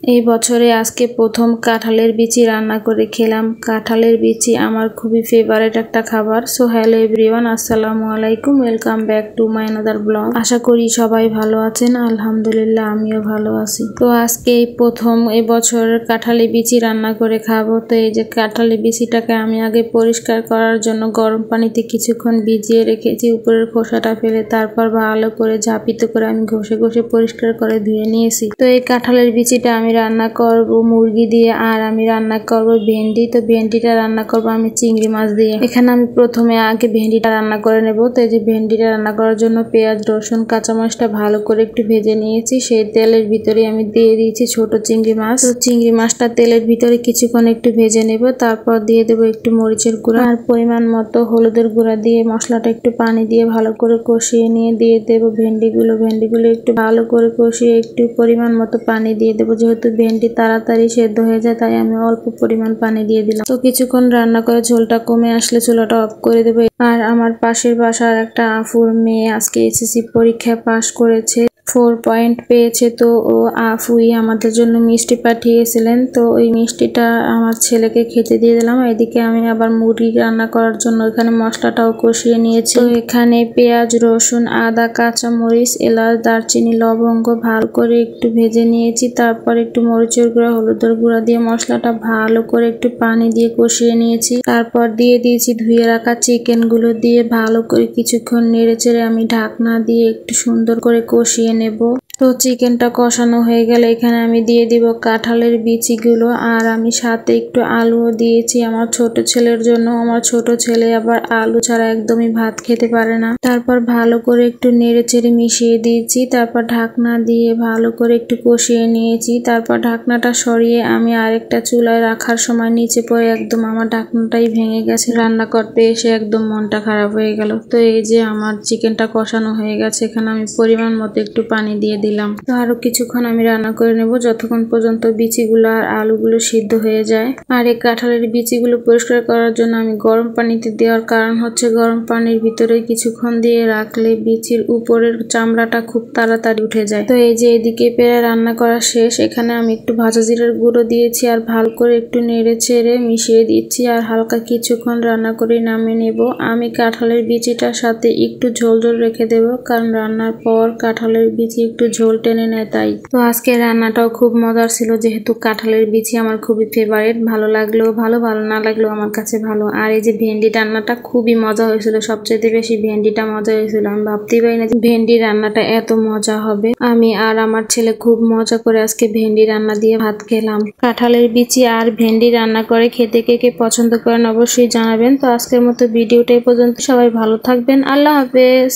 এই বছরে আজকে প্রথম কাঁঠালের বিচি রান্না করে খেলাম। কাঁঠালের বিচি আমার খুবই ফেভারিট একটা খাবার। সো হ্যালো এভরিওয়ান, আসসালামু আলাইকুম, welcome back to my another blog. আশা করি সবাই ভালো আছেন। আলহামদুলিল্লাহ আমিও ভালো আছি। তো আজকে এই প্রথম এই বছরের কাঁঠালের বিচি রান্না করে খাবো। তো এই যে কাঁঠালের বিচিটাকে আমি আগে পরিষ্কার করার জন্য গরম পানিতে কিছুক্ষণ ভিজিয়ে রেখেছি উপরের খোসাটা ফেলে, তারপর ভালো করে ঝাপিত করে আমি ঘষে ঘষে পরিষ্কার করে ধুয়ে নিয়েছি। তো এই কাঁঠালের বিচিটা আমি রান্না করব মুরগি দিয়ে, আর আমি রান্না করব ভেন্ডি। তো ভেন্ডিটা রান্না করব আমি চিংড়ি মাছ দিয়ে। এখানে আমি প্রথমে আগে ভেন্ডিটা রান্না করে নেব। তো এই যে ভেন্ডিটা রান্না করার জন্য পেঁয়াজ, রসুন, কাঁচামরিচটা ভালো করে একটু ভেজে নিয়েছি। সেই তেলের ভিতরে আমি দিয়ে দিয়েছি ছোট চিংড়ি মাছ। তো চিংড়ি মাছটা তেলের ভিতরে কিছুক্ষণ একটু ভেজে নেব, তারপর দিয়ে দেবো একটু মরিচের গুঁড়া আর পরিমাণ মতো হলুদের গুঁড়া দিয়ে মশলাটা একটু পানি দিয়ে ভালো করে কষিয়ে নিয়ে দিয়ে দেবো ভেন্ডিগুলো একটু ভালো করে কষিয়ে একটু পরিমাণ মতো পানি দিয়ে দেবো। যেহেতু ভেন্ডি তাড়াতাড়ি সেদ্ধ হয়ে যায় তাই আমি অল্প পরিমাণ পানি দিয়ে দিলাম। তো কিছুক্ষণ রান্না করে ঝোলটা কমে আসলে চুলাটা অফ করে দেবো। আর আমার পাশের বাসার একটা আফুর মেয়ে আজকে এসএসসি পরীক্ষায় পাশ করেছে, 4 পয়েন্ট পেয়েছে। তো ও আফুই আমাদের জন্য মিষ্টি পাঠিয়েছিলেন। তো ওই মিষ্টিটা আমার ছেলেকে খেতে দিয়ে দিলাম। এদিকে আমি আবার মুরগি রান্না করার জন্য এখানে মশলাটাও কষিয়ে নিয়েছি। তো এখানে পেঁয়াজ, রসুন, আদা, কাঁচামরিচ, এলাচ, দারচিনি, লবঙ্গ ভালো করে একটু ভেজে নিয়েছি। তারপর একটু মরিচের গুঁড়া, হলুদের গুঁড়া দিয়ে মশলাটা ভালো করে একটু পানি দিয়ে কষিয়ে নিয়েছি। তারপর দিয়ে দিয়েছি ধুয়ে রাখা চিকেন গুলো দিয়ে ভালো করে কিছুক্ষণ নেড়ে চেড়ে আমি ঢাকনা দিয়ে একটু সুন্দর করে কষিয়ে নেব। তো চিকেনটা কষানো হয়ে গেলে এখানে আমি দিয়ে দিব কাঁঠালের বিচিগুলো, আর আমি সাথে একটু আলুও দিয়েছি আমার ছোট ছেলের জন্য। আমার ছোট ছেলে আবার আলু ছাড়া একদমই ভাত খেতে পারে না। তারপর ভালো করে একটু নেড়ে চেড়ে মিশিয়ে দিয়েছি। তারপর ঢাকনা দিয়ে ভালো করে একটু কষিয়ে নিয়েছি। তারপর ঢাকনাটা সরিয়ে আমি আরেকটা চুলায় রাখার সময় নিচে পড়ে একদম আমার ঢাকনাটাই ভেঙে গেছে। রান্না করতে এসে একদম মনটা খারাপ হয়ে গেল। তো এই যে আমার চিকেনটা কষানো হয়ে গেছে, এখানে আমি পরিমাণ মতো একটু পানি দিয়ে দিলাম। তো আরো কিছুক্ষণ আমি রান্না করে নেব যতক্ষণ পর্যন্ত বিচিগুলো আর আলুগুলো সিদ্ধ হয়ে যায়। আর এই কাঁঠালের বিচিগুলো পরিষ্কার করার জন্য আমি গরম পানিতে দেওয়ার কারণ হচ্ছে গরম পানির ভিতরে কিছুক্ষণ দিয়ে রাখলে বিচির উপরের চামড়াটা খুব তাড়াতাড়ি উঠে যায়। তো এই যে এদিকে প্রায় রান্না করা শেষ। এখানে আমি একটু ভাজা জিরার গুঁড়ো দিয়েছি আর ভালো করে একটু নেড়ে চেড়ে মিশিয়ে দিচ্ছি আর হালকা কিছুক্ষণ রান্না করে নামিয়ে নেব। আমি কাঁঠালের বিচিটার সাথে একটু ঝোল ঝোল রেখে দেব, কারণ রান্নার পর কাঁঠালের বিচি একটু ঝোল টেনে নেয় তাই। তো আজকে রান্নাটাও খুব মজার ছিল, যেহেতু কাঁঠালের বিচি আমার খুবই ফেভারিট। ভালো লাগলেও ভালো, ভালো না লাগলেও আমার কাছে ভালো। আর এই যে ভেন্ডি রান্নাটা খুবই মজা হয়েছিল, সবচেয়ে বেশি ভেন্ডিটা মজা হয়েছিল। আমি ভাবতেই পারি না ভেন্ডি রান্নাটা এত মজা হবে। আমি আর আমার ছেলে খুব মজা করে আজকে ভেন্ডি রান্না দিয়ে ভাত খেলাম। কাঁঠালের বিচি আর ভেন্ডি রান্না করে খেতে কে কে পছন্দ করেন অবশ্যই জানাবেন। তো আজকের মতো ভিডিওটা এই পর্যন্ত। সবাই ভালো থাকবেন। আল্লাহ হাফেজ।